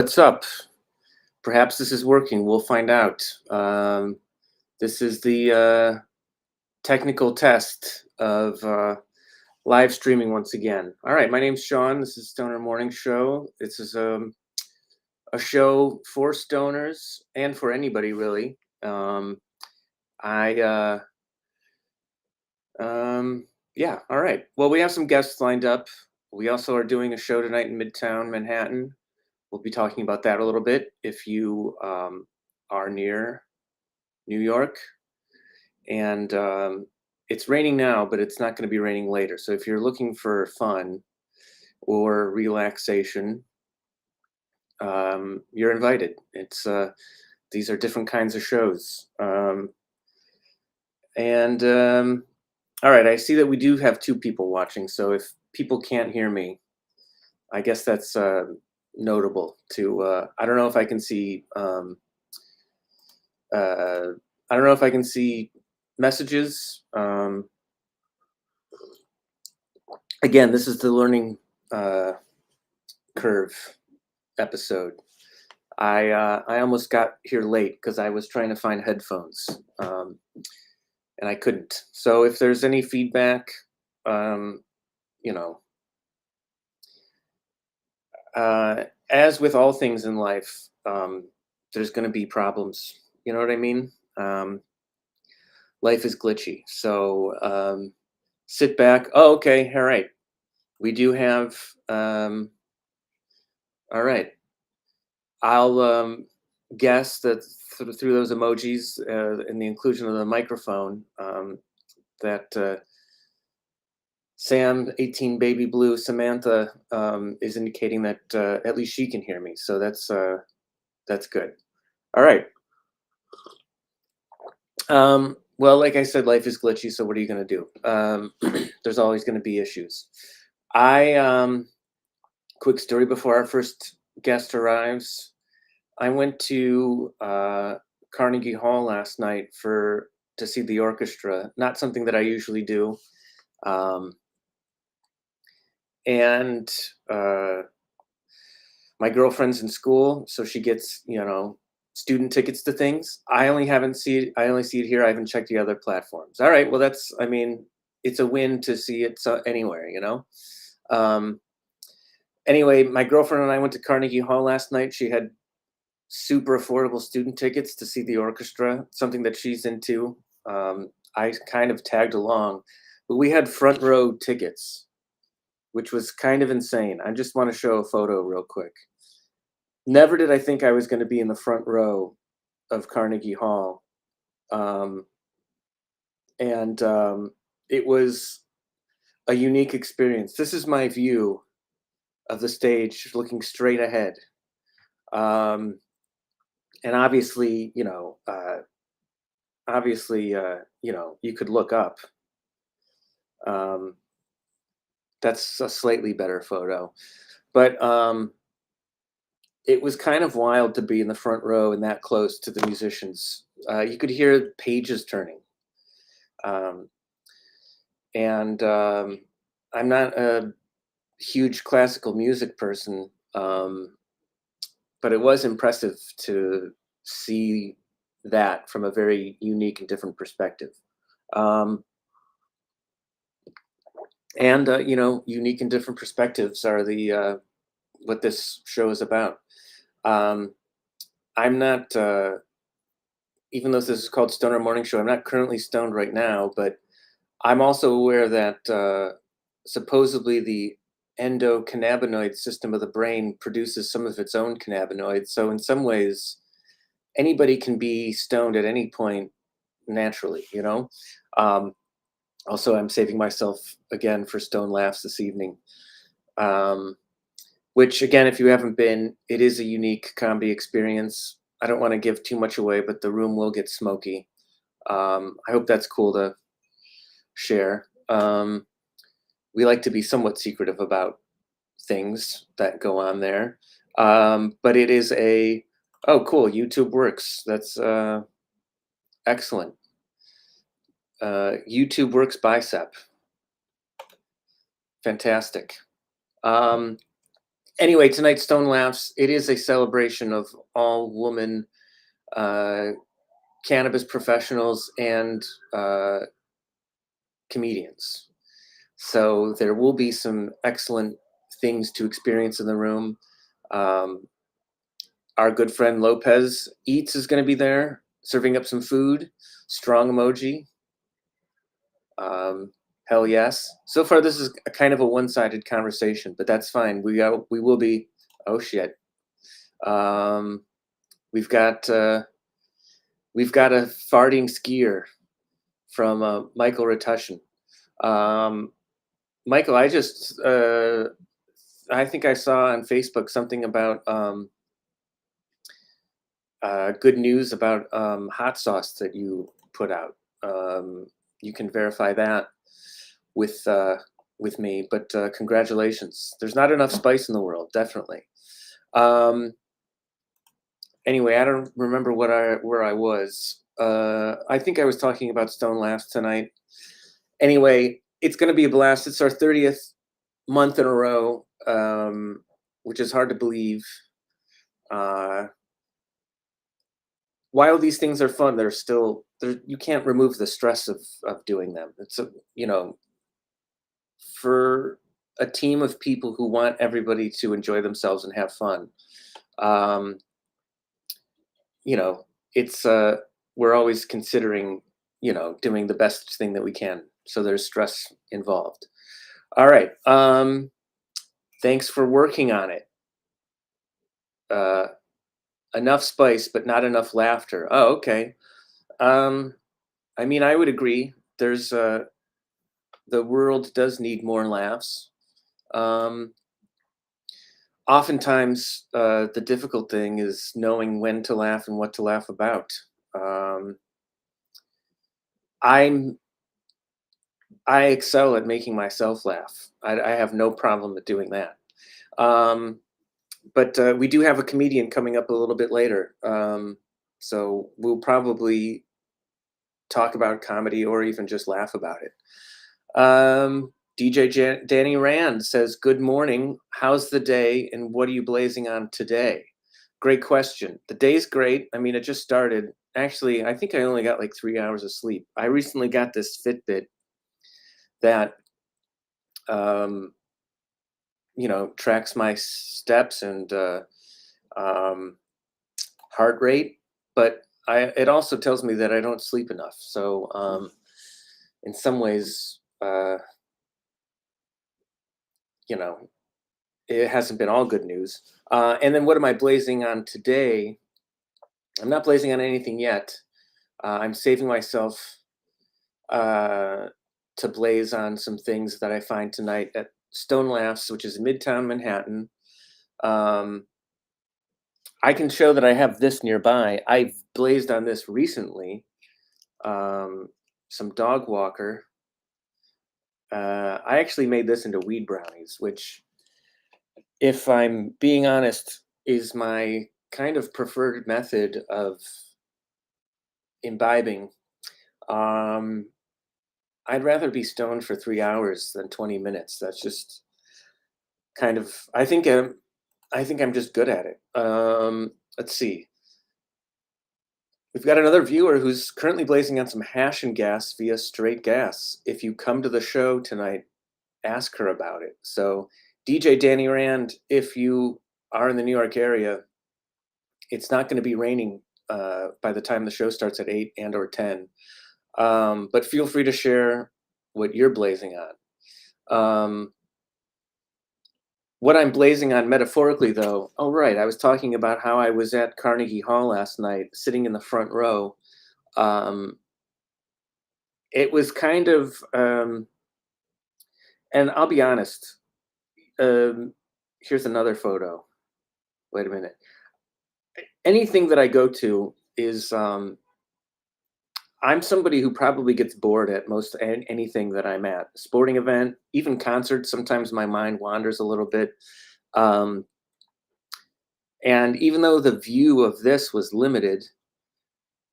What's up? Perhaps this is working. We'll find out. This is the technical test of live streaming once again. All right, my name's Sean. This is Stoner Morning Show. This is a show for stoners and for anybody really. I yeah. All right. Well, we have some guests lined up. We also are doing a show tonight in Midtown Manhattan. We'll be talking about that a little bit. If you are near New York, and it's raining now, but it's not going to be raining later. So if you're looking for fun or relaxation, you're invited. It's these are different kinds of shows, and all right. I see that we do have two people watching. So if people can't hear me, I guess that's notable. To I don't know if I can see. I don't know if I can see messages. Again, this is the learning uh, curve episode. I almost got here late because I was trying to find headphones, and I couldn't. So if there's any feedback, um, you know, as with all things in life, there's going to be problems. You know what I mean? Life is glitchy. So sit back. Oh, okay. All right. We do have. All right. I'll guess that through those emojis and the inclusion of the microphone, that Sam, 18 Baby Blue, Samantha is indicating that at least she can hear me. So that's good. All right. Well, like I said, life is glitchy. So what are you going to do? There's always going to be issues. I quick story before our first guest arrives. I went to Carnegie Hall last night to see the orchestra. Not something that I usually do, um, and my girlfriend's in school, so she gets student tickets to things. I only see it here. I haven't checked the other platforms. All right. Well, that's. I mean, it's a win to see it anywhere. Um, anyway, my girlfriend and I went to Carnegie Hall last night. She had super affordable student tickets to see the orchestra, something that she's into. I kind of tagged along, but we had front row tickets, which was kind of insane. I just want to show a photo real quick. Never did I think I was going to be in the front row of Carnegie Hall. Um, and it was a unique experience. This is my view of the stage looking straight ahead. Um, and obviously, you could look up. Um, that's a slightly better photo, but it was kind of wild to be in the front row and that close to the musicians. You could hear pages turning, um, and I'm not a huge classical music person, but it was impressive to see that from a very unique and different perspective. Um, and unique and different perspectives are the what this show is about. um, I'm not even though this is called Stoner Morning Show, I'm not currently stoned right now, but I'm also aware that supposedly the endocannabinoid system of the brain produces some of its own cannabinoids, so in some ways anybody can be stoned at any point naturally. um, Also, I'm saving myself again for stone laughs this evening. um, which again, if you haven't been, it is a unique comedy experience. I don't want to give too much away, but the room will get smoky. I hope that's cool to share. We like to be somewhat secretive about things that go on there. But it is oh, cool. YouTube works. That's excellent. YouTube works bicep. Fantastic. Um, Anyway, tonight's Stone Laughs, it is a celebration of all woman uh, cannabis professionals and uh, comedians. So there will be some excellent things to experience in the room. Um, our good friend Lopez Eats is going to be there, serving up some food. Strong emoji. Um, hell yes. So far, this is a kind of a one-sided conversation, but that's fine. We will be. Oh shit. Um, we've got uh, we've got a farting skier from Michael Retushin. Um, Michael, I think I saw on Facebook something about good news about hot sauce that you put out. Um, you can verify that with uh, with me, but congratulations. There's not enough spice in the world, definitely. Um, anyway, I don't remember where I was. I think I was talking about Stone Laughs tonight. Anyway, it's going to be a blast. It's our 30th month in a row, which is hard to believe. Uh, while these things are fun, they're still there. You can't remove the stress of doing them. It's a you know for a team of people who want everybody to enjoy themselves and have fun. Um, you know, it's we're always considering doing the best thing that we can. So there's stress involved. All right. Thanks for working on it. Uh, enough spice, but not enough laughter. Oh, okay. Um, I mean, I would agree. There's the world does need more laughs. Um, oftentimes, the difficult thing is knowing when to laugh and what to laugh about. Um, I'm I excel at making myself laugh. I have no problem at doing that. Um, but we do have a comedian coming up a little bit later, so we'll probably talk about comedy or even just laugh about it. DJ Danny Rand says, "Good morning. How's the day, and what are you blazing on today?" Great question. The day's great. I mean, it just started. Actually, I think I only got like 3 hours of sleep. I recently got this Fitbit that um, tracks my steps and um, heart rate, but it also tells me that I don't sleep enough. So in some ways, you know, it hasn't been all good news. And then what am I blazing on today? I'm not blazing on anything yet. I'm saving myself uh, to blaze on some things that I find tonight at Stone Laughs, which is in Midtown Manhattan. Um, I can show that I have this nearby. I've blazed on this recently. Um, some dog walker. I actually made this into weed brownies, which, if I'm being honest, is my kind of preferred method of imbibing. Um, I'd rather be stoned for 3 hours than 20 minutes. That's just kind of. I think I'm just good at it. Let's see. We've got another viewer who's currently blazing on some hash and gas via straight gas. If you come to the show tonight, ask her about it. So, DJ Danny Rand, if you are in the New York area, it's not going to be raining by the time the show starts at 8 and or 10. But feel free to share what you're blazing on. Um, what I'm blazing on metaphorically, though, oh, right, I was talking about how I was at Carnegie Hall last night, sitting in the front row. Um, it was kind of, and I'll be honest, um, here's another photo. Wait a minute. Anything that I go to is, I'm somebody who probably gets bored at most anything that I'm at. Sporting event, even concerts, sometimes my mind wanders a little bit. Um, and even though the view of this was limited,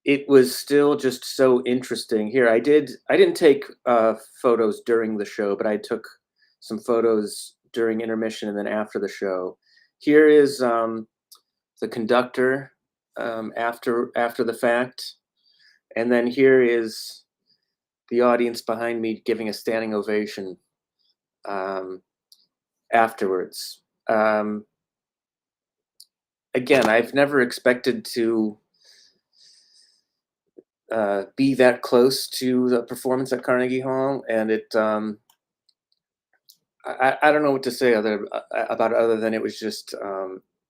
it was still just so interesting. Here, I didn't take photos during the show, but I took some photos during intermission and then after the show. Here is the conductor after the fact, and then here is the audience behind me giving a standing ovation um, afterwards. Um, Again, I've never expected to be that close to the performance at Carnegie Hall, and I don't know what to say about it other than it was just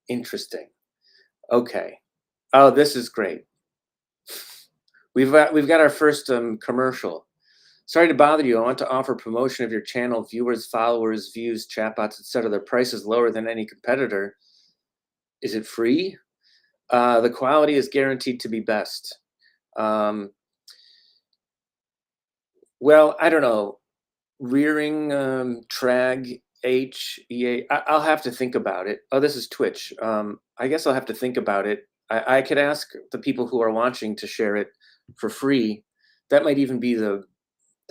interesting. Okay. Oh, this is great. We've got our first commercial. Sorry to bother you. I want to offer promotion of your channel. Viewers, followers, views, chatbots, etc. Their price is lower than any competitor. Is it free? The quality is guaranteed to be best. Um, well, I don't know. Rearing Trag I'll have to think about it. Oh, this is Twitch. I guess I'll have to think about it. I could ask the people who are watching to share it for free. That might even be the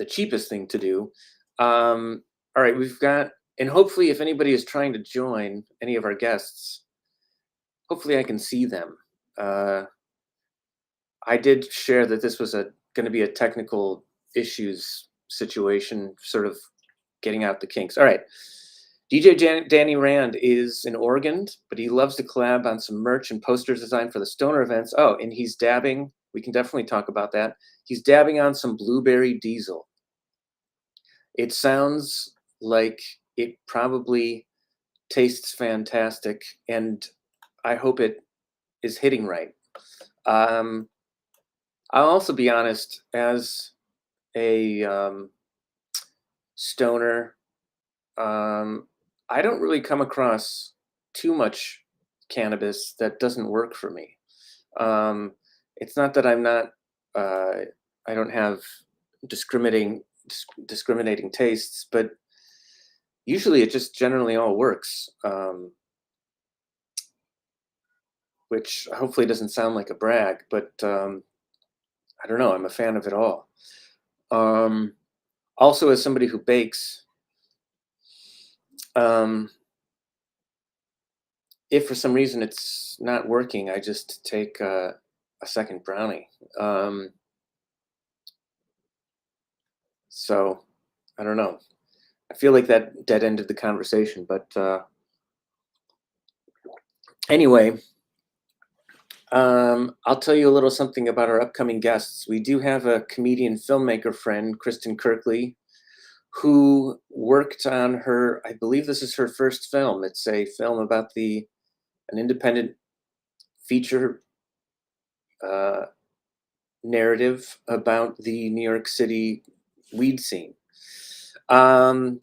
cheapest thing to do. All right, we've got, and hopefully, if anybody is trying to join any of our guests, hopefully I can see them. I did share that this was going to be a technical issues situation, sort of getting out the kinks. All right. Danny Rand is in Oregon, but he loves to collab on some merch and posters designed for the stoner events. Oh, and he's dabbing. We can definitely talk about that. He's dabbing on some blueberry diesel. It sounds like it probably tastes fantastic, and I hope it is hitting right. I'll also be honest, as a stoner, I don't really come across too much cannabis that doesn't work for me. It's not that I'm not, I don't have discriminating tastes, but usually it just generally all works, which hopefully doesn't sound like a brag, but I don't know, I'm a fan of it all. Also, as somebody who bakes, if for some reason it's not working, I just take a second brownie. So I don't know. I feel like that dead ended the conversation, but anyway, I'll tell you a little something about our upcoming guests. We do have a comedian filmmaker friend, Kristen Kirkley, who worked on her, I believe this is her first film. It's a film about an independent feature narrative about the New York City weed scene. And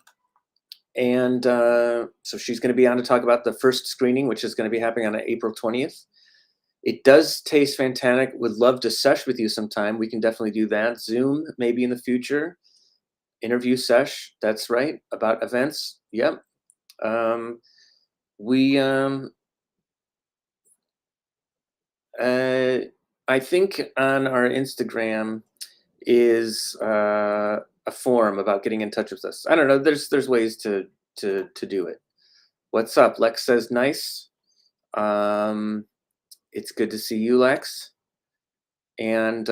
so she's going to be on to talk about the first screening, which is going to be happening on April 20th. It does taste fantastic. Would love to sesh with you sometime. We can definitely do that. Zoom, maybe in the future. Interview sesh. That's right. About events. Yep. I think on our Instagram is a forum about getting in touch with us. I don't know. There's ways to do it. What's up? Lex says nice. It's good to see you, Lex. And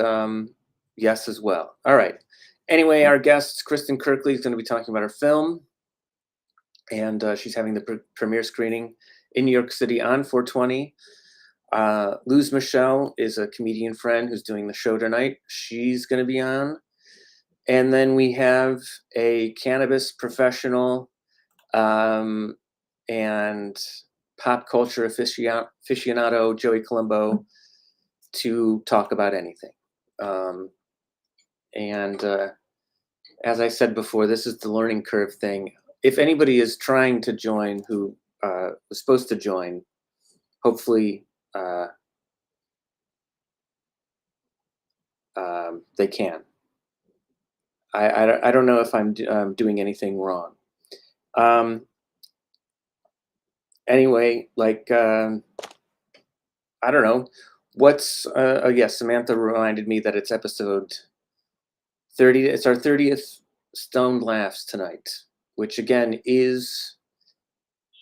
yes, as well. All right. Anyway, our guest, Kristen Kirkley, is going to be talking about her film. And she's having the premiere screening in New York City on 420. Luz Michelle is a comedian friend who's doing the show tonight. She's going to be on. And then we have a cannabis professional and pop culture aficionado, Joey Colombo, to talk about anything. And as I said before, this is the learning curve thing. If anybody is trying to join who was supposed to join, hopefully they can. I don't know if I'm doing anything wrong. Anyway, like, I don't know. What's, yes, Samantha reminded me that it's episode 30. It's our 30th Stoned Laughs tonight, which again is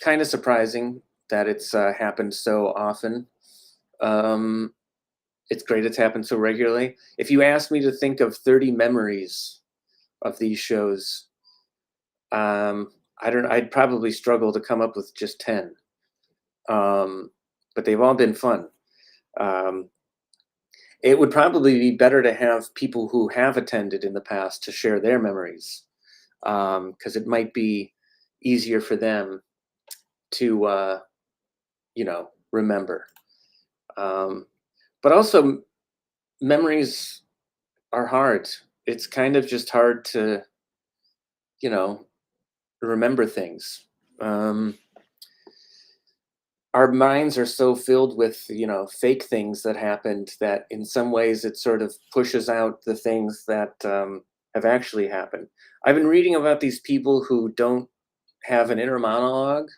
kind of surprising. that it's happened so often. Um, it's great it's happened so regularly. If you asked me to think of 30 memories of these shows, I don't. I'd probably struggle to come up with just 10. Um, but they've all been fun. Um, it would probably be better to have people who have attended in the past to share their memories, because it might be easier for them to, remember. Um, but also, memories are hard. It's kind of just hard to, you know, remember things. Um, our minds are so filled with, fake things that happened, that in some ways it sort of pushes out the things that have actually happened. I've been reading about these people who don't have an inner monologue,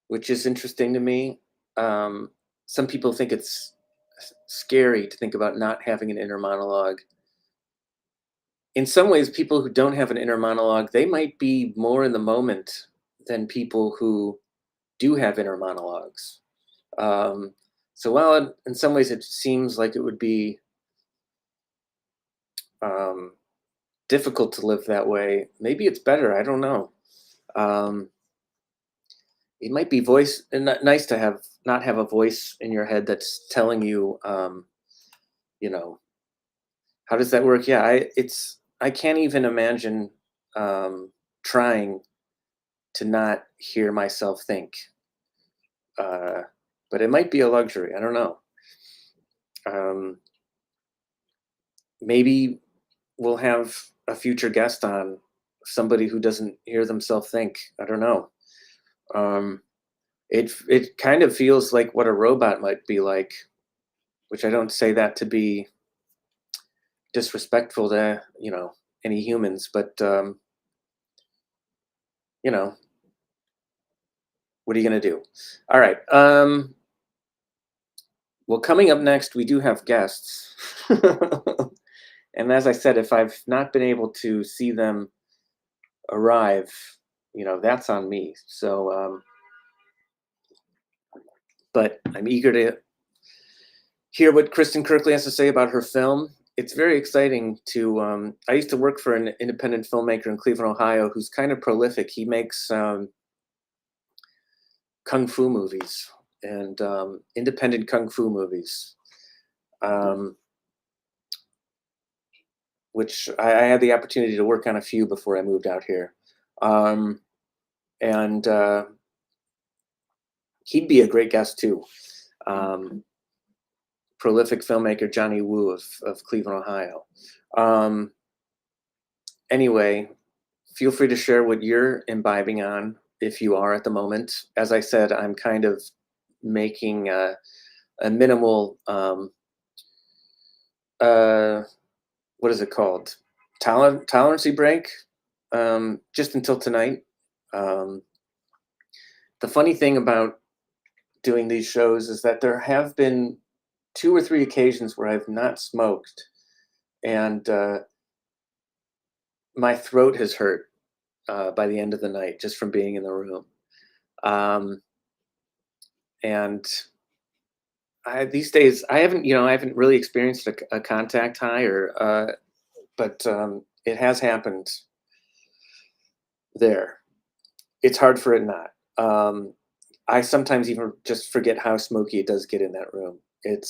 which is interesting to me. Some people think it's scary to think about not having an inner monologue. In some ways, people who don't have an inner monologue, they might be more in the moment than people who do have inner monologues. Um, so while in some ways it seems like it would be um, difficult to live that way, maybe it's better. I don't know. Um, it might be nice to have not have a voice in your head that's telling you, you know, how does that work? Yeah, I can't even imagine um, trying to not hear myself think. Uh, but it might be a luxury. I don't know. Um, maybe we'll have a future guest on, somebody who doesn't hear themselves think. I don't know. Um, it kind of feels like what a robot might be like, which I don't say that to be disrespectful to any humans, but you know what are you gonna do? All right. Well, coming up next, we do have guests, and as I said, if I've not been able to see them arrive, that's on me. So, but I'm eager to hear what Kristen Kirkley has to say about her film. It's very exciting to. I used to work for an independent filmmaker in Cleveland, Ohio, who's kind of prolific. He makes kung fu movies and independent kung fu movies, um, which I had the opportunity to work on a few before I moved out here. Um, and he'd be a great guest too. Prolific filmmaker Johnny Wu of Cleveland, Ohio. Um, anyway, feel free to share what you're imbibing on if you are at the moment. As I said, I'm kind of making a minimal, uh, what is it called? Tolerancy break, just until tonight. Um, the funny thing about doing these shows is that there have been 2 or 3 occasions where I've not smoked, and my throat has hurt by the end of the night just from being in the room. Um, and these days I haven't really experienced a contact high, but it has happened there. It's hard for it not. I sometimes even just forget how smoky it does get in that room. It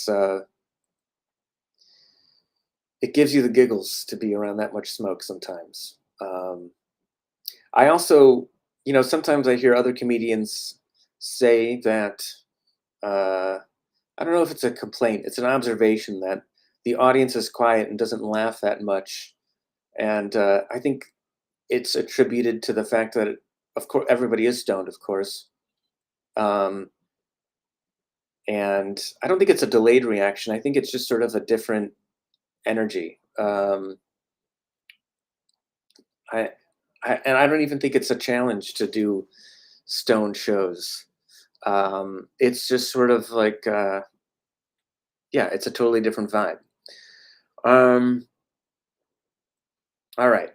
gives you the giggles to be around that much smoke sometimes. I also, sometimes I hear other comedians say that, uh, I don't know if it's a complaint, it's an observation that the audience is quiet and doesn't laugh that much. And I think it's attributed to the fact that, of course, everybody is stoned, of course. Um, and I don't think it's a delayed reaction. I think it's just sort of a different energy. I, and I don't even think it's a challenge to do stone shows. It's just sort of like, yeah, it's a totally different vibe. Um, all right.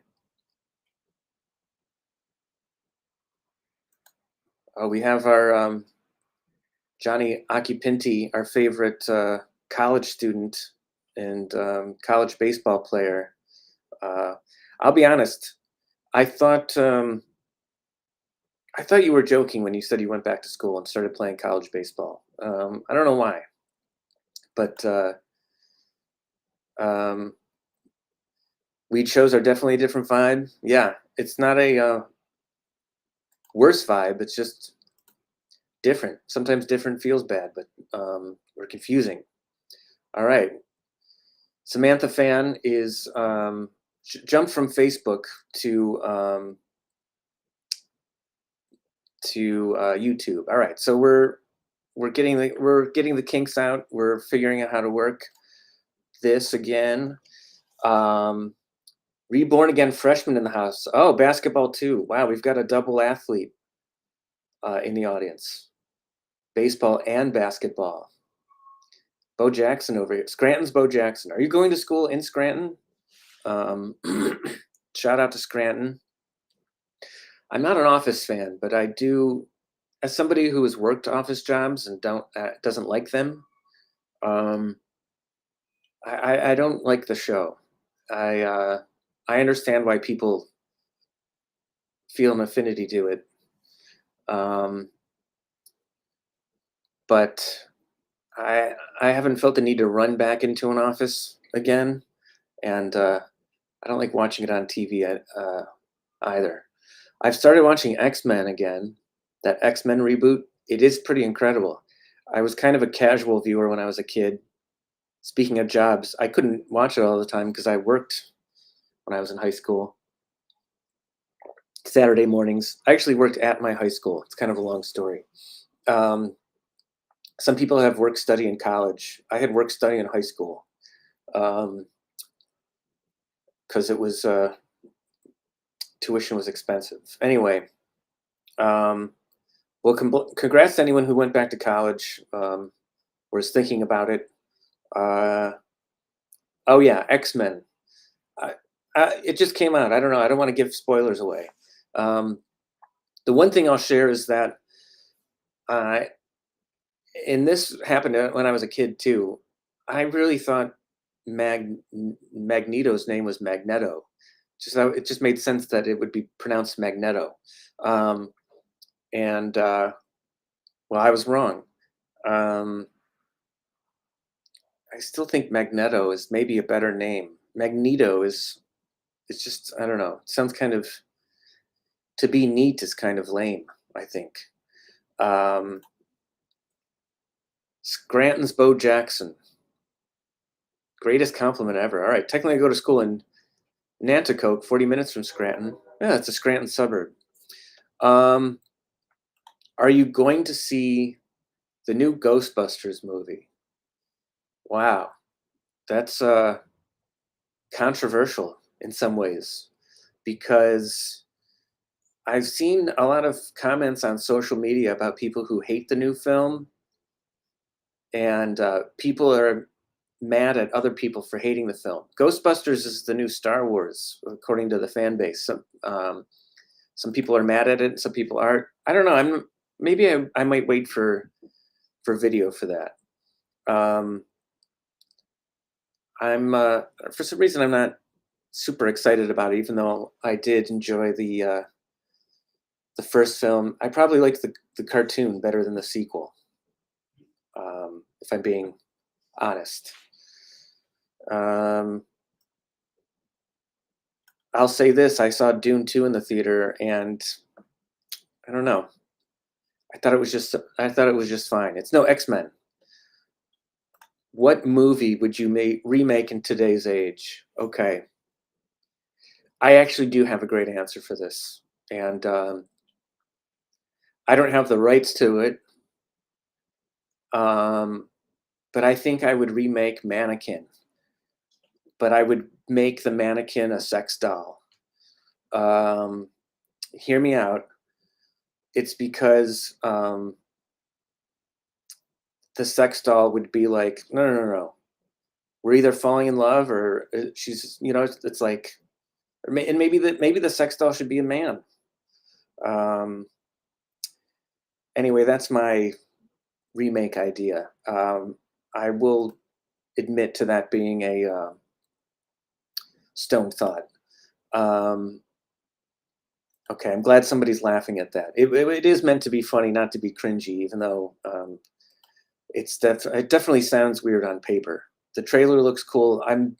We have our Johnny Occhipinti, our favorite college student and college baseball player. Uh, I'll be honest. I thought I thought you were joking when you said you went back to school and started playing college baseball. I don't know why, but um, weed shows are definitely a different vibe. Yeah, it's not a worse vibe. It's just different. Sometimes different feels bad, but or confusing. All right, Samantha Fan is jumped from Facebook to um, YouTube. All right, so we're getting the kinks out. We're figuring out how to work this again. Um, Reborn again freshman in the house. Oh, basketball too. Wow, we've got a double athlete in the audience. Baseball and basketball. Bo Jackson over here. Scranton's Bo Jackson. Are you going to school in Scranton? Um, Shout out to Scranton. I'm not an Office fan, but I do, as somebody who has worked office jobs and doesn't like them. Um, I don't like the show. I understand why people feel an affinity to it, um, but I haven't felt the need to run back into an office again, and I don't like watching it on TV either. I've started watching X-Men again, that X-Men reboot. It is pretty incredible. I was kind of a casual viewer when I was a kid. Speaking of jobs, I couldn't watch it all the time because I worked when I was in high school. Saturday mornings. I actually worked at my high school. It's kind of a long story. Um, some people have work study in college. I had work study in high school because it was tuition was expensive. Anyway, um, well, congrats to anyone who went back to college or is thinking about it. Uh, oh yeah, X-Men. I, it just came out. I don't know. I don't want to give spoilers away. Um, the one thing I'll share is that, uh, and this happened when I was a kid too. I really thought Magneto's name was Magneto. It just made sense that it would be pronounced Magneto. Um, and well, I was wrong. Um, I still think Magneto is maybe a better name. Magneto is it's just I don't know. It sounds kind of to be neat is kind of lame, I think. Um, Scranton's Bo Jackson. Greatest compliment ever. All right, technically I go to school in Nanticoke, 40 minutes from Scranton. Yeah, it's a Scranton suburb. Um, are you going to see the new Ghostbusters movie? Wow, that's controversial in some ways because I've seen a lot of comments on social media about people who hate the new film, and people are mad at other people for hating the film. Ghostbusters is the new Star Wars, according to the fan base. Some people are mad at it, some people aren't. I don't know. Maybe I might wait for video for that. I'm for some reason I'm not super excited about it, even though I did enjoy the first film. I probably like the cartoon better than the sequel, if I'm being honest. Um, I'll say this: I saw Dune 2 in the theater, and I don't know. I thought it was just fine. It's no X-Men. What movie would you remake in today's age? Okay, I actually do have a great answer for this, and I don't have the rights to it, um, but I think I would remake Mannequin. But I would make the mannequin a sex doll. Um, Hear me out. It's because the sex doll would be like, no, no, no, no. We're either falling in love or she's, it's like, and maybe the sex doll should be a man. Um, Anyway, that's my remake idea. I will admit to that being a stone thought. Um, okay, I'm glad somebody's laughing at that. It is meant to be funny, not to be cringy, even though it definitely sounds weird on paper. The trailer looks cool. I'm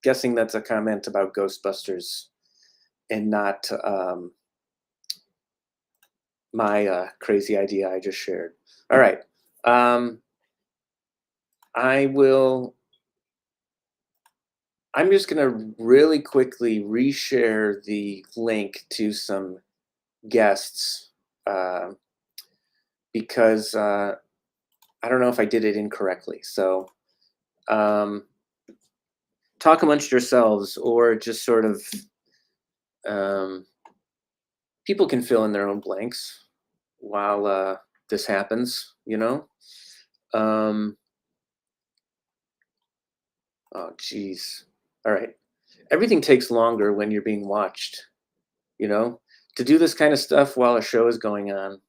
guessing that's a comment about Ghostbusters and not my crazy idea I just shared. All right. Um, I will. I'm just going to really quickly reshare the link to some guests uh, because I don't know if I did it incorrectly. So um, talk amongst yourselves, or just sort of um, people can fill in their own blanks while this happens. Um, oh, geez. All right. Everything takes longer when you're being watched. You know, to do this kind of stuff while a show is going on,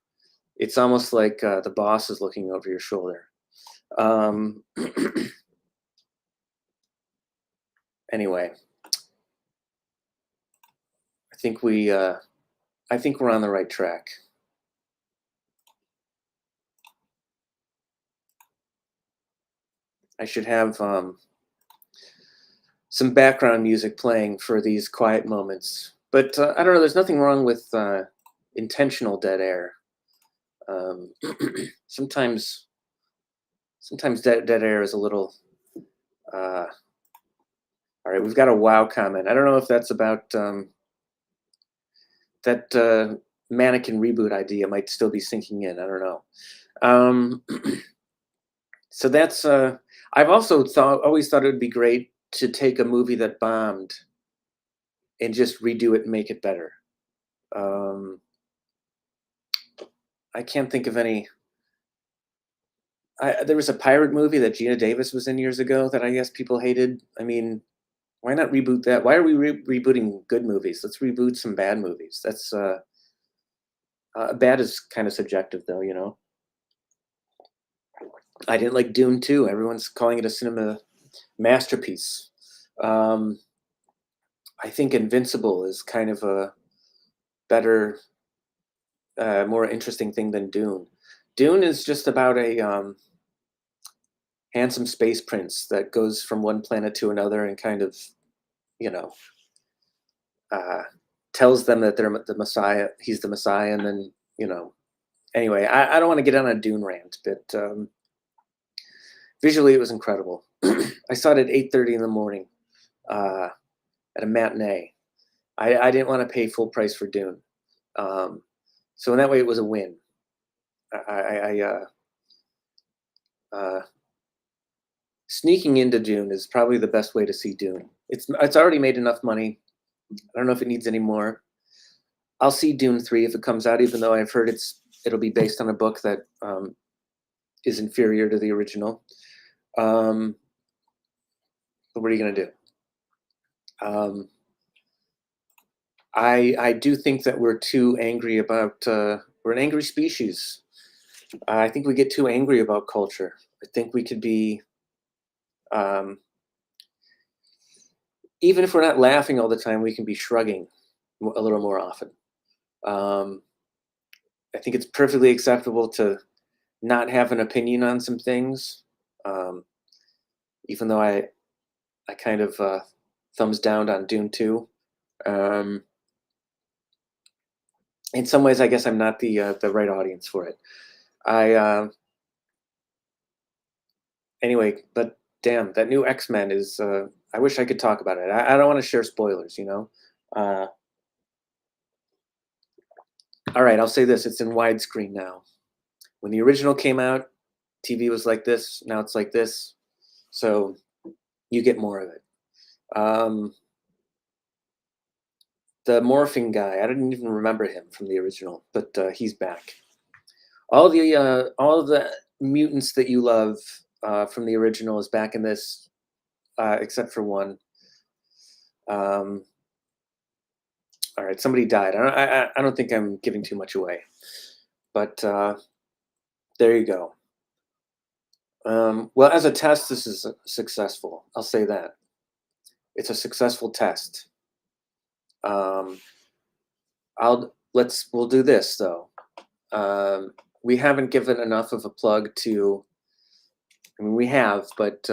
it's almost like the boss is looking over your shoulder. Um, anyway, I think I think we're on the right track. I should have some background music playing for these quiet moments. But I don't know. There's nothing wrong with intentional dead air. Um, sometimes, sometimes dead air is a little. Uh, all right, we've got a wow comment. I don't know if that's about that mannequin reboot idea might still be sinking in. I don't know. Um, so that's. I've also always thought it would be great to take a movie that bombed and just redo it and make it better. Um, I can't think of any. There was a pirate movie that Gina Davis was in years ago that I guess people hated. I mean, why not reboot that? Why are we rebooting good movies? Let's reboot some bad movies. That's bad is kind of subjective, though. I didn't like Dune 2. Everyone's calling it a cinema masterpiece. Um, I think Invincible is kind of a better, more interesting thing than Dune. Dune is just about a handsome space prince that goes from one planet to another and kind of, you know, uh, tells them that they're the Messiah. He's the Messiah, and then Anyway, I don't want to get on a Dune rant, but visually it was incredible. I saw it at 8:30 in the morning uh, at a matinee. I didn't want to pay full price for Dune, um, so in that way it was a win. I sneaking into Dune is probably the best way to see Dune. It's already made enough money. I don't know if it needs any more. I'll see Dune 3 if it comes out, even though I've heard it'll be based on a book that is inferior to the original. But what are you gonna do? I do think that we're too angry about we're an angry species. I think we get too angry about culture. I think we could be um, even if we're not laughing all the time, we can be shrugging a little more often. Um, I think it's perfectly acceptable to not have an opinion on some things, um, even though I kind of thumbs down on Dune 2. Um, in some ways, I guess I'm not the right audience for it. I Anyway, but damn, that new X-Men is. I wish I could talk about it. I don't want to share spoilers. Uh, all right, I'll say this: it's in widescreen now. When the original came out, TV was like this. Now it's like this. So you get more of it. Um, the morphing guy, I didn't even remember him from the original, but he's back. All of the mutants that you love from the original is back in this, except for one. Um, all right, somebody died. I don't think I'm giving too much away, but There you go. Well, as a test, this is successful. I'll say that. It's a successful test. Um, we'll do this though. We haven't given enough of a plug to. I mean, we have, but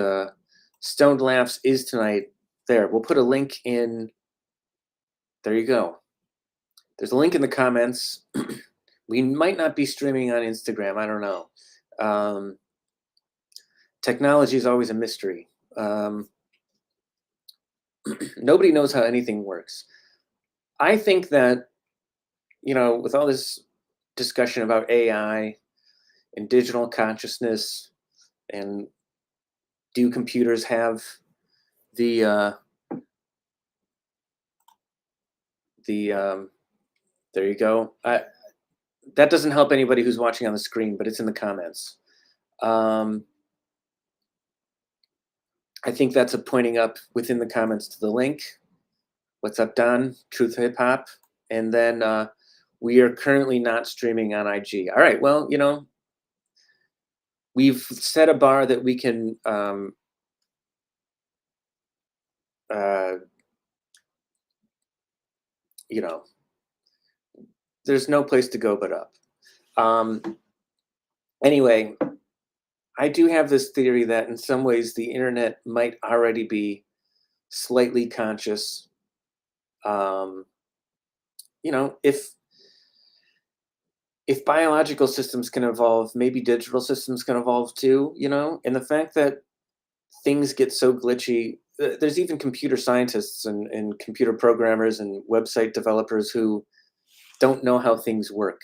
Stoned Laughs is tonight. There, we'll put a link in. There you go. There's a link in the comments. We might not be streaming on Instagram. I don't know. Um, Technology is always a mystery. Nobody knows how anything works. I think that, with all this discussion about AI and digital consciousness, and do computers have the there you go. That doesn't help anybody who's watching on the screen, but it's in the comments. Um, I think that's a pointing up within the comments to the link. What's up, Don? Truth Hip Hop. And then we are currently not streaming on IG. All right. Well, we've set a bar that we can uh, there's no place to go but up. Anyway, I do have this theory that in some ways the internet might already be slightly conscious. If biological systems can evolve, maybe digital systems can evolve too, and the fact that things get so glitchy. There's even computer scientists and computer programmers and website developers who don't know how things work,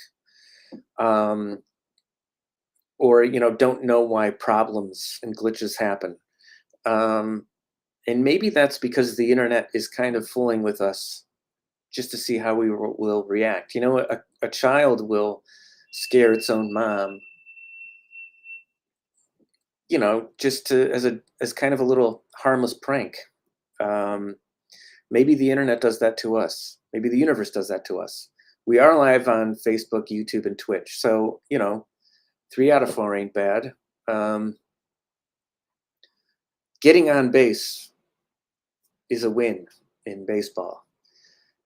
or don't know why problems and glitches happen. And maybe that's because the internet is kind of fooling with us just to see how we will react. A child will scare its own mom, just as kind of a little harmless prank. Um, Maybe the internet does that to us. Maybe the universe does that to us. We are live on Facebook, YouTube, and Twitch. So, 3 out of 4 ain't bad. Getting on base is a win in baseball.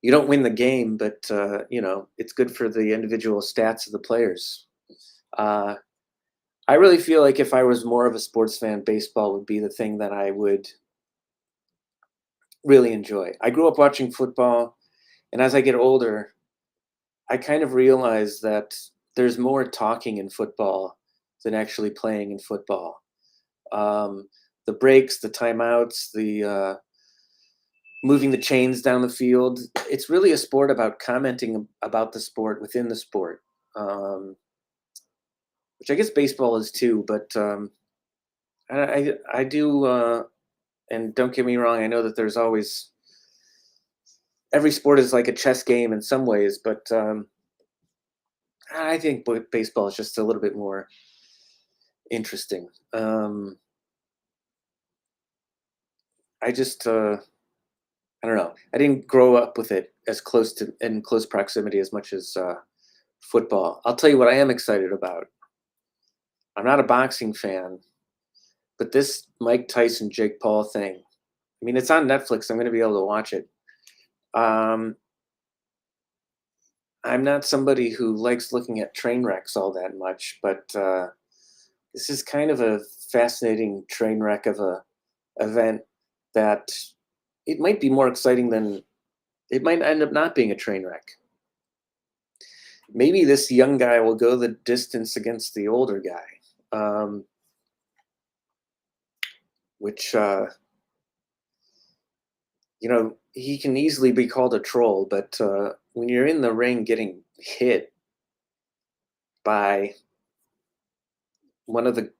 You don't win the game, but, it's good for the individual stats of the players. I really feel like if I was more of a sports fan, baseball would be the thing that I would really enjoy. I grew up watching football, and as I get older, I kind of realize that there's more talking in football than actually playing in football. The breaks, the timeouts, the moving the chains down the field. It's really a sport about commenting about the sport within the sport, which I guess baseball is too. But I do, and don't get me wrong, I know that there's always every sport is like a chess game in some ways, but I think baseball is just a little bit more interesting. I just I don't know. I didn't grow up with it as close to in close proximity as much as football. I'll tell you what I am excited about. I'm not a boxing fan, but this Mike Tyson Jake Paul thing. I mean, it's on Netflix. I'm going to be able to watch it. Um, I'm not somebody who likes looking at train wrecks all that much, but this is kind of a fascinating train wreck of a event that it might be more exciting than it might end up not being a train wreck. Maybe this young guy will go the distance against the older guy, which he can easily be called a troll, but when you're in the ring getting hit by one of the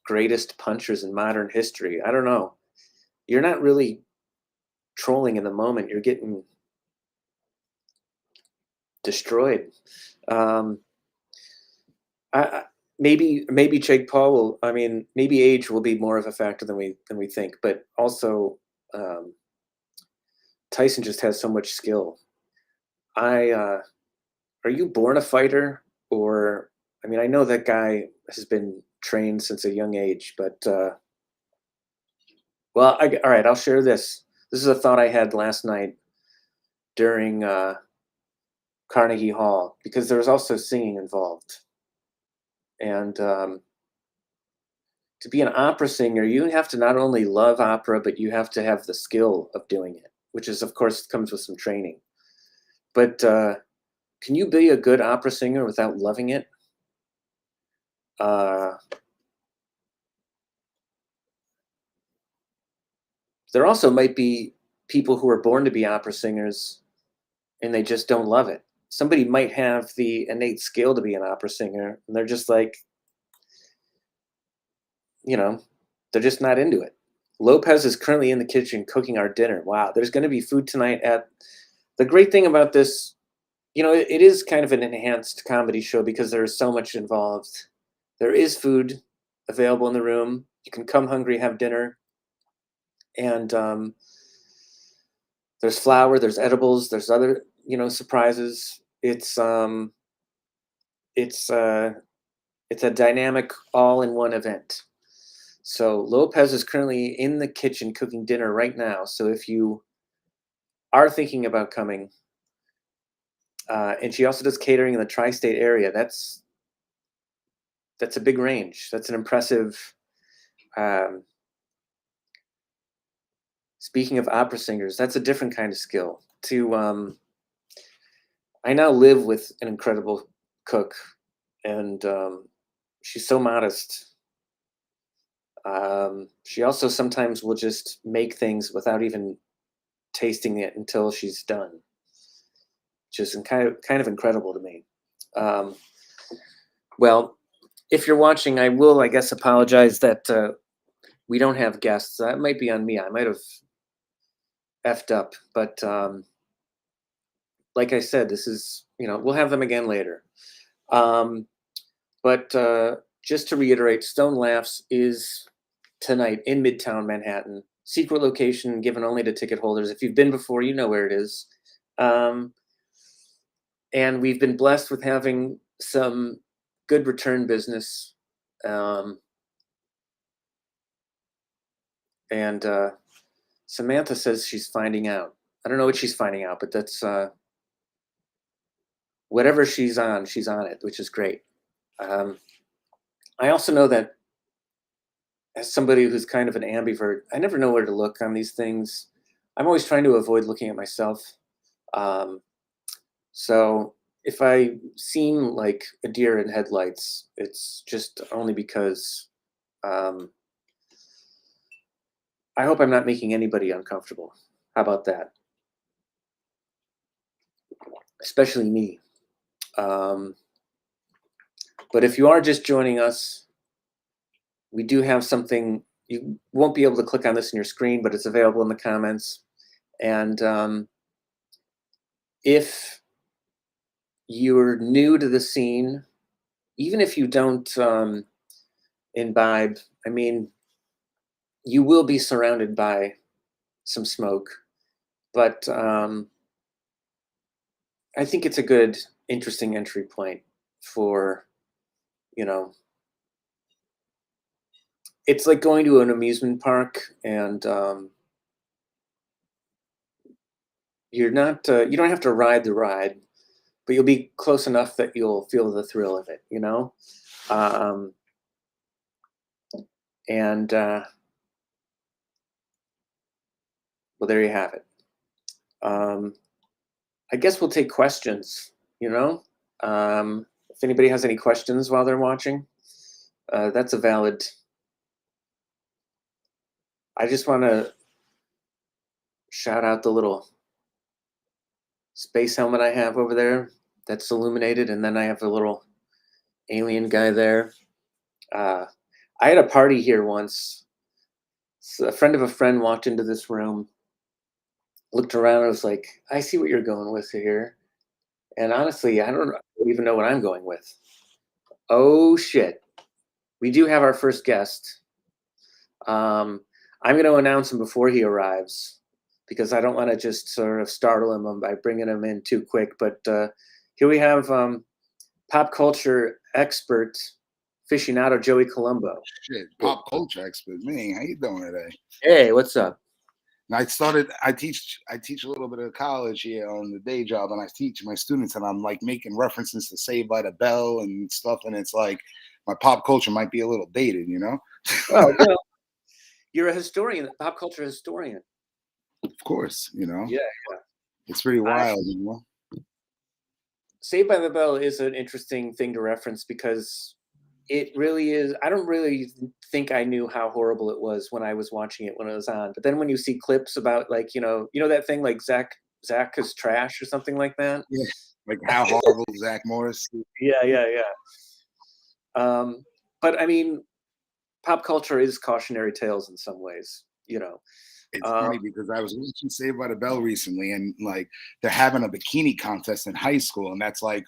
greatest punchers in modern history, I don't know. You're not really trolling in the moment. You're getting destroyed. Um, maybe Jake Paul will. I mean, maybe age will be more of a factor than we think, but also Tyson just has so much skill. Are you born a fighter, or I mean, I know that guy has been trained since a young age, but well, all right, I'll share this. This is a thought I had last night during Carnegie Hall because there was also singing involved. And to be an opera singer, you have to not only love opera, but you have to have the skill of doing it, which is, of course, comes with some training. But can you be a good opera singer without loving it? Uh, there also might be people who are born to be opera singers and they just don't love it. Somebody might have the innate skill to be an opera singer, and they're just like, you know, they're just not into it. Lopez is currently in the kitchen cooking our dinner. Wow, there's going to be food tonight at. The great thing about this, it is kind of an enhanced comedy show because there's so much involved. There is food available in the room. You can come hungry, have dinner, and there's flour, there's edibles, there's other, surprises. It's it's a dynamic all-in-one event. So Lopez is currently in the kitchen cooking dinner right now. So if you are thinking about coming, and she also does catering in the tri-state area, that's a big range. That's an impressive. Um, Speaking of opera singers, that's a different kind of skill. I now live with an incredible cook, and she's so modest. She also sometimes will just make things without even tasting it until she's done, which is kind of incredible to me. Um, well, if you're watching, I will, I guess, apologize that we don't have guests. That might be on me. I might have effed up, but like I said, this is, we'll have them again later. Um, but just to reiterate, Stone Laughs is tonight in Midtown Manhattan. Secret location given only to ticket holders. If you've been before, you know where it is. Um, and we've been blessed with having some good return business. Um, and Samantha says she's finding out. I don't know what she's finding out, but that's whatever she's on it, which is great. I also know that as somebody who's kind of an ambivert, I never know where to look on these things. I'm always trying to avoid looking at myself. Um, so if I seem like a deer in headlights, it's just only because I hope I'm not making anybody uncomfortable. How about that? Especially me. Um, but if you are just joining us, we do have something. You won't be able to click on this in your screen, but it's available in the comments. And if you're new to the scene, even if you don't imbibe, I mean, you will be surrounded by some smoke, but I think it's a good, interesting entry point for, you know, it's like going to an amusement park and you're not, you don't have to ride the ride, but you'll be close enough that you'll feel the thrill of it. Um, and well, there you have it. I guess we'll take questions. If anybody has any questions while they're watching, that's a valid. I just want to shout out the little space helmet I have over there that's illuminated, and then I have a little alien guy there. I had a party here once. So a friend of a friend walked into this room, looked around, and was like, "I see what you're going with here." And honestly, I don't even know what I'm going with. Oh shit! We do have our first guest. I'm going to announce him before he arrives because I don't want to just sort of startle him by bringing him in too quick. But here we have pop culture expert aficionado Joey Colombo. Shit, pop culture expert. Man, how you doing today? Hey, what's up? And I teach a little bit of college here on the day job, and I teach my students, and I'm like making references to Saved by the Bell and stuff, and it's like my pop culture might be a little dated, you know? Oh, well, you're a historian, a pop culture historian. Of course, you know. Yeah. It's pretty wild, you know. Saved by the Bell is an interesting thing to reference because it really is. I don't really think I knew how horrible it was when I was watching it when it was on. But then when you see clips about like, that thing like Zach is trash or something like that. Yeah. Like how horrible Zach Morris. Yeah. But I mean, pop culture is cautionary tales in some ways, It's funny because I was watching Saved by the Bell recently, and like they're having a bikini contest in high school, and that's like,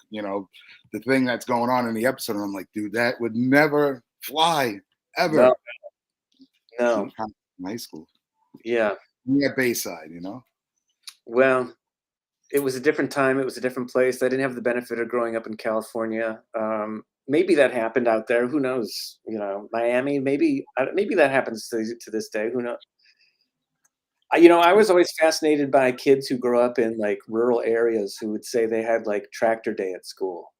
the thing that's going on in the episode. And I'm like, dude, that would never fly ever. No. In high school. Yeah. Bayside, Well, it was a different time. It was a different place. I didn't have the benefit of growing up in California. Maybe that happened out there. Who knows? Miami. Maybe that happens to this day. Who knows? I was always fascinated by kids who grow up in like rural areas who would say they had like tractor day at school.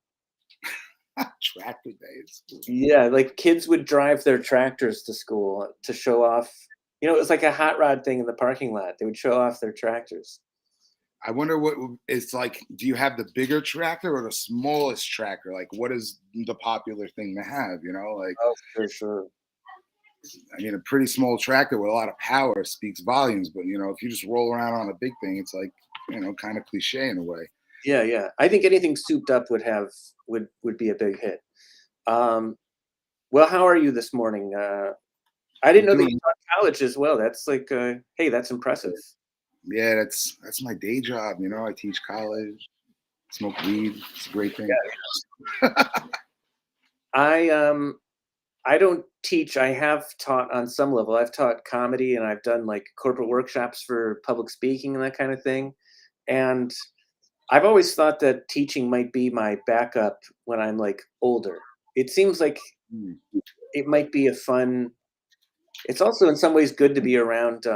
Tractor day at school. Yeah, like kids would drive their tractors to school to show off. It was like a hot rod thing in the parking lot. They would show off their tractors. I wonder what it's like. Do you have the bigger tractor or the smallest tractor? Like, what is the popular thing to have? Oh, for sure. I mean, a pretty small tractor with a lot of power speaks volumes, but if you just roll around on a big thing, it's like, kind of cliche in a way. Yeah. I think anything souped up would be a big hit. Well, how are you this morning? I didn't know that you taught college as well. That's like, hey, that's impressive. Yeah, that's my day job. I teach college, smoke weed. It's a great thing. Yeah. I don't teach. I have taught on some level. I've taught comedy and I've done like corporate workshops for public speaking and that kind of thing. And I've always thought that teaching might be my backup when I'm like older. It seems like it might be it's also in some ways good to be around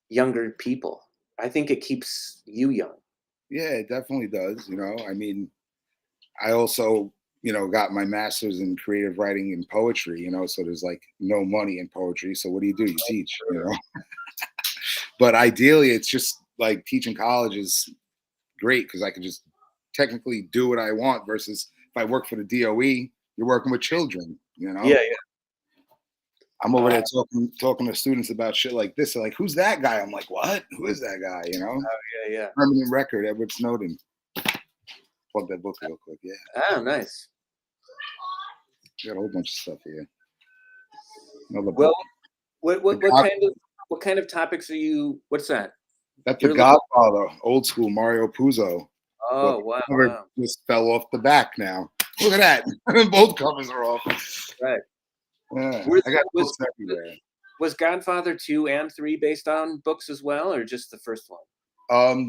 younger people. I think it keeps you young. Yeah, it definitely does. I mean, I also got my master's in creative writing and poetry, so there's like no money in poetry. So what do? You teach, But ideally, it's just like teaching college is great because I can just technically do what I want versus if I work for the DOE, you're working with children, Yeah. I'm over there talking to students about shit like this. They're like, who's that guy? I'm like, what? Who is that guy? Oh, yeah. Permanent Record, Edward Snowden. Plug that book real quick, yeah. Oh, nice. Got a whole bunch of stuff here. Well, what kind of topics are you? What's that? That's The Godfather, old school Mario Puzo. Oh, wow. Just fell off the back now. Look at that. Both covers are off. Right. Yeah. I got books everywhere. Was Godfather 2 and 3 based on books as well, or just the first one?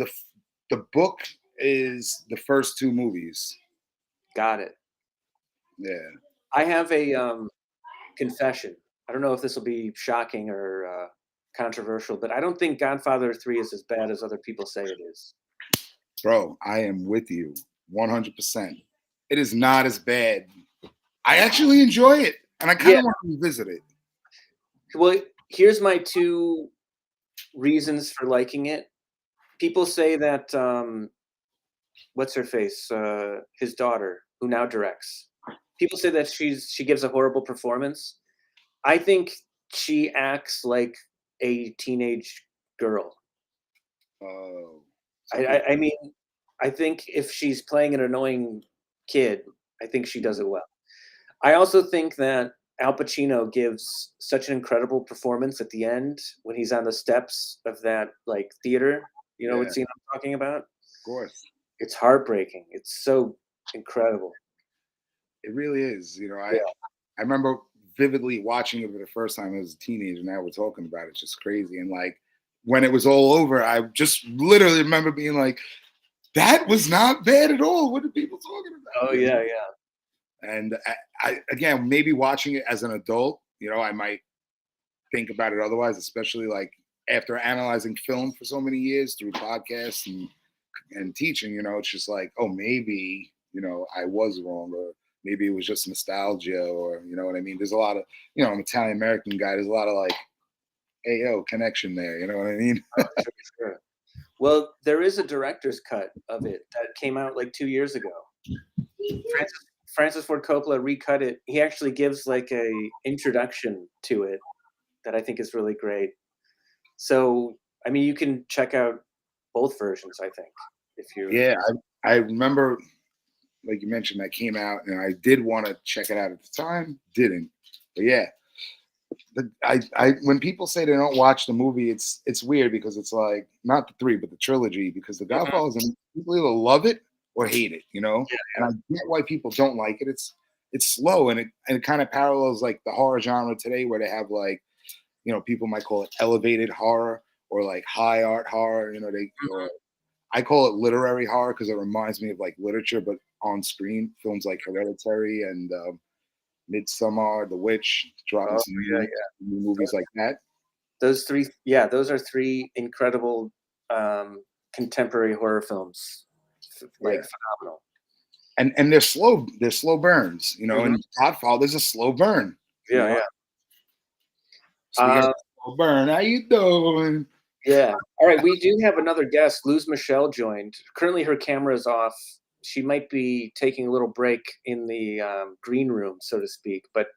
The book is the first 2 movies. Got it. Yeah. I have a confession. I don't know if this will be shocking or controversial, but I don't think Godfather 3 is as bad as other people say it is. Bro, I am with you 100%. It is not as bad. I actually enjoy it, and I kind of want to revisit it. Well, here's my 2 reasons for liking it. People say that what's her face, his daughter, who now directs. People say that she gives a horrible performance. I think she acts like a teenage girl. Oh. I mean, I think if she's playing an annoying kid, I think she does it well. I also think that Al Pacino gives such an incredible performance at the end when he's on the steps of that like theater. What scene I'm talking about? Of course. It's heartbreaking. It's so incredible. It really is. I remember vividly watching it for the first time as a teenager. Now we're talking about it. It's just crazy. And like when it was all over, I just literally remember being like, that was not bad at all. What are people talking about? Oh, yeah. And I again, maybe watching it as an adult, you know, I might think about it otherwise, especially like after analyzing film for so many years through podcasts and teaching, you know, it's just like, oh, maybe, you know, I was wrong, or maybe it was just nostalgia, or, you know what I mean? There's a lot of, you know, I'm Italian American guy. There's a lot of like, AO connection there. You know what I mean? Sure, sure. Well, there is a director's cut of it that came out like 2 years ago. Francis Ford Coppola recut it. He actually gives like a introduction to it that I think is really great. So, I mean, you can check out both versions, I think, if you. Yeah, I remember, like you mentioned, that came out, and I did want to check it out at the time. Didn't, but yeah. I when people say they don't watch the movie, it's weird, because it's like not the three, but the trilogy, because the Godfathers, and people either love it or hate it, you know. Yeah, And I get why people don't like it. It's slow, and it kind of parallels like the horror genre today, where they have like, you know, people might call it elevated horror or like high art horror. You know, or I call it literary horror because it reminds me of like literature, but on screen. Films like Hereditary and Midsummer, The Witch, dropping Oh, some yeah, new movies like that. those three, yeah, those are three incredible contemporary horror films, like phenomenal. And they're slow burns, you know. And Godfather's a slow burn. Yeah, you know? yeah. Speaking of slow burn, how you doing? Yeah. All right, we do have another guest. Luz Michelle joined. Currently, her camera is off. She might be taking a little break in the green room, so to speak. But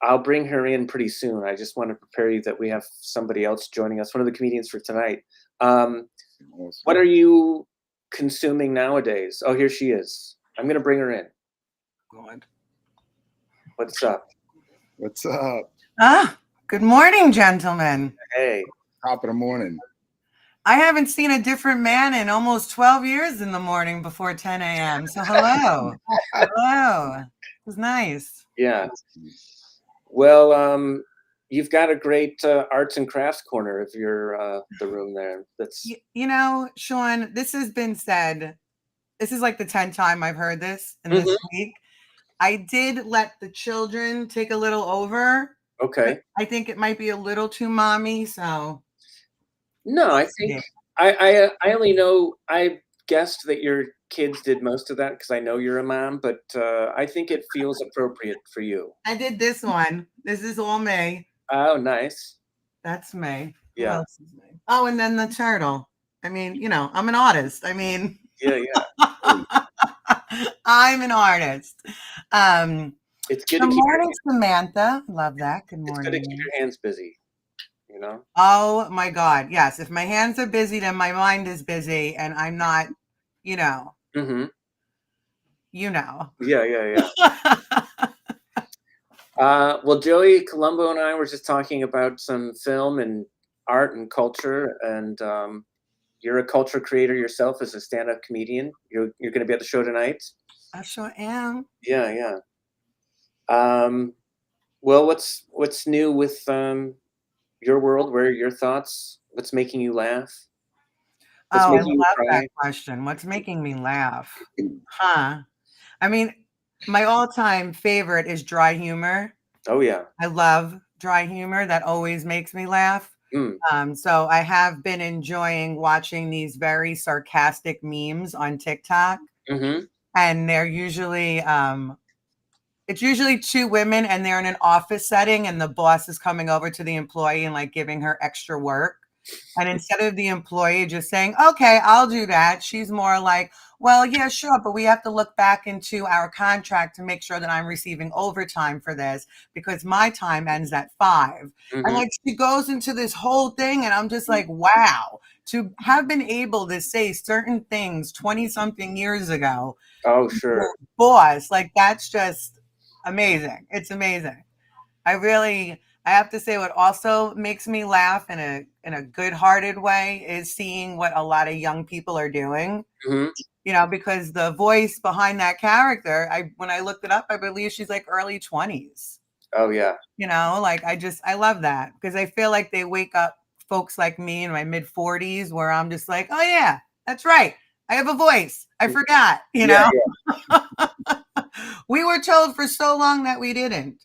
I'll bring her in pretty soon. I just want to prepare you that we have somebody else joining us, one of the comedians for tonight. What are you consuming nowadays? Oh, here she is. I'm going to bring her in. God. What's up? What's up? Good morning, gentlemen. Hey. Top of the morning. I haven't seen a different man in almost 12 years in the morning before 10 a.m. So hello. Hello. It was nice. Yeah. Well, you've got a great arts and crafts corner of your the room there. That's You know, Sean, this has been said. This is like the 10th time I've heard this in this week. I did let the children take a little over. Okay. I think it might be a little too mommy, so. No, I think I only know, I guessed that your kids did most of that because I know you're a mom, but I think it feels appropriate for you. I did this one. This is all me. Oh, nice. That's me. Who Yeah. else is me? Oh, and then the turtle. I mean, you know, I'm an artist. I mean, Yeah. I'm an artist. It's good. Good morning, Samantha. Love that. Good morning. It's good to keep your hands busy. You know. Oh my God, yes. If my hands are busy, then my mind is busy, and I'm not. You know. You know. Yeah. Well, Joey Colombo and I were just talking about some film and art and culture, and you're a culture creator yourself as a stand-up comedian. You're going to be at the show tonight. I sure am. Yeah. Well, what's new with your world? What are your thoughts? What's making you laugh? I love that question. What's making me laugh? Huh? I mean, my all-time favorite is dry humor. Oh yeah. I love dry humor. That always makes me laugh. So I have been enjoying watching these very sarcastic memes on TikTok. And they're usually it's usually two women, and they're in an office setting, and the boss is coming over to the employee and like giving her extra work. And instead of the employee just saying, okay, I'll do that, she's more like, well, yeah, sure, but we have to look back into our contract to make sure that I'm receiving overtime for this because my time ends at 5. And like she goes into this whole thing, and I'm just like, wow, to have been able to say certain things 20-something years ago. Oh, sure. Boss, like that's just amazing. It's amazing. I have to say what also makes me laugh in a good-hearted way is seeing what a lot of young people are doing. You know, because the voice behind that character, when I looked it up, I believe she's like early 20s. Oh yeah. You know, like I love that because I feel like they wake up folks like me in my mid 40s where I'm just like, oh yeah, that's right. I have a voice. I forgot, you know? We were told for so long that we didn't.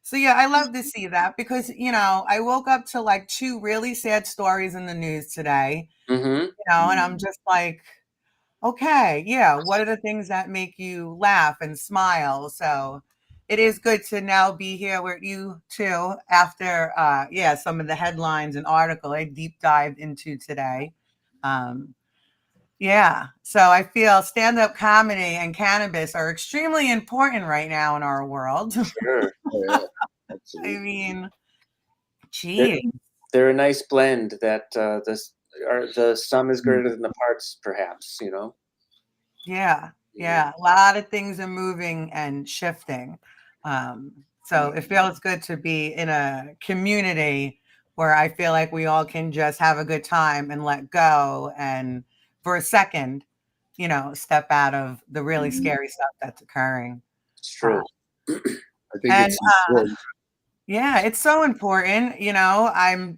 So yeah, I love to see that because I woke up to like two really sad stories in the news today. Mm-hmm. And I'm just like, okay, yeah, what are the things that make you laugh and smile? So it is good to now be here with you too after some of the headlines and article I deep dived into today. Um, yeah, so I feel stand-up comedy and cannabis are extremely important right now in our world. Sure. Oh, yeah, I absolutely. mean, They're, geez. they're a nice blend that the sum is greater than the parts, perhaps, Yeah, yeah. A lot of things are moving and shifting. So it feels good to be in a community where I feel like we all can just have a good time and let go and for a second, step out of the really scary stuff that's occurring. It's Uh, true. I think and it's important. yeah, it's so important. I'm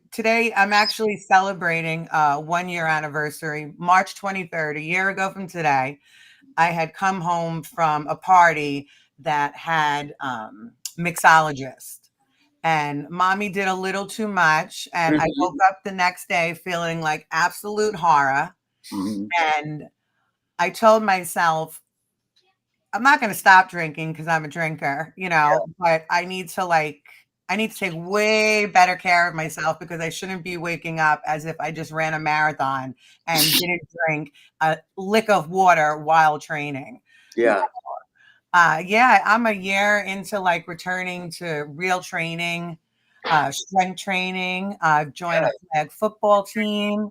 actually celebrating 1 year anniversary, March 23rd, a year ago from today. I had come home from a party that had mixologist, and mommy did a little too much. And I Mhm. woke up the next day feeling like absolute horror. Mhm. And I told myself, I'm not going to stop drinking because I'm a drinker, but I need to take way better care of myself because I shouldn't be waking up as if I just ran a marathon and didn't drink a lick of water while training. Yeah. Yeah, I'm a year into like returning to real training, strength training. I've joined a flag football team.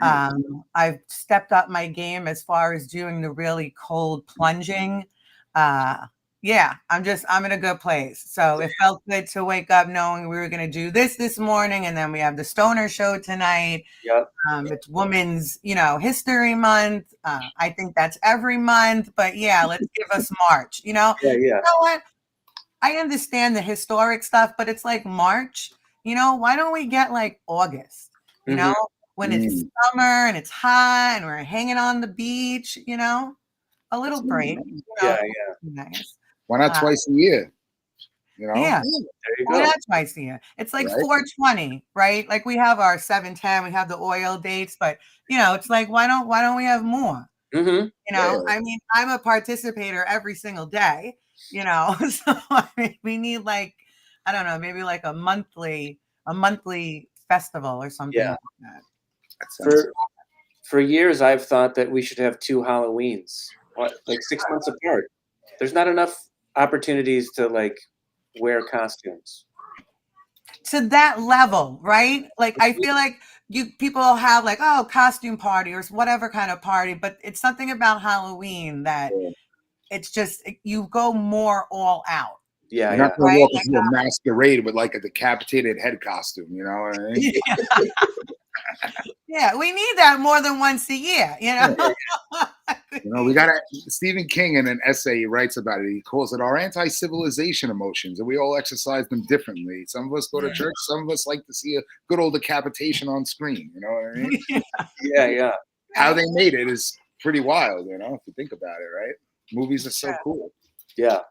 I've stepped up my game as far as doing the really cold plunging. Yeah, I'm in a good place. So it felt good to wake up knowing we were going to do this morning, and then we have the Stoner show tonight. Yep. It's Women's, History Month. I think that's every month, but yeah, let's give us March. Yeah. You Yeah. know what? I understand the historic stuff, but it's like March. Why don't we get like August? You Hmm. know, when it's Mm. summer and it's hot and we're hanging on the beach. A little break. Yeah. Would Yeah. be nice. Why not Uh, twice a year? You know, yeah. There you Why go. not twice a year? It's like right? 420, right? Like we have our 710, we have the oil dates, but it's like why don't we have more? Hmm. Yeah. I mean, I'm a participator every single day, so I mean, we need like I don't know, maybe like a monthly festival or something Yeah. like that. That sounds. For years, I've thought that we should have two Halloweens, like 6 months apart. There's not enough opportunities to like wear costumes. To that level, right? Like I feel like people have like, oh, costume party or whatever kind of party, but it's something about Halloween that Yeah. it's just you go more all out, Yeah. You're not Yeah. gonna right? walk into a masquerade with like a decapitated head costume. You know what I mean? Yeah, we need that more than once a year, You know, we got Stephen King in an essay he writes about it. He calls it our anti-civilization emotions, and we all exercise them differently. Some of us go to Yeah. church, some of us like to see a good old decapitation on screen. You know what I mean? Yeah. Yeah. How they made it is pretty wild, if you think about it, right? Movies are so cool. Yeah.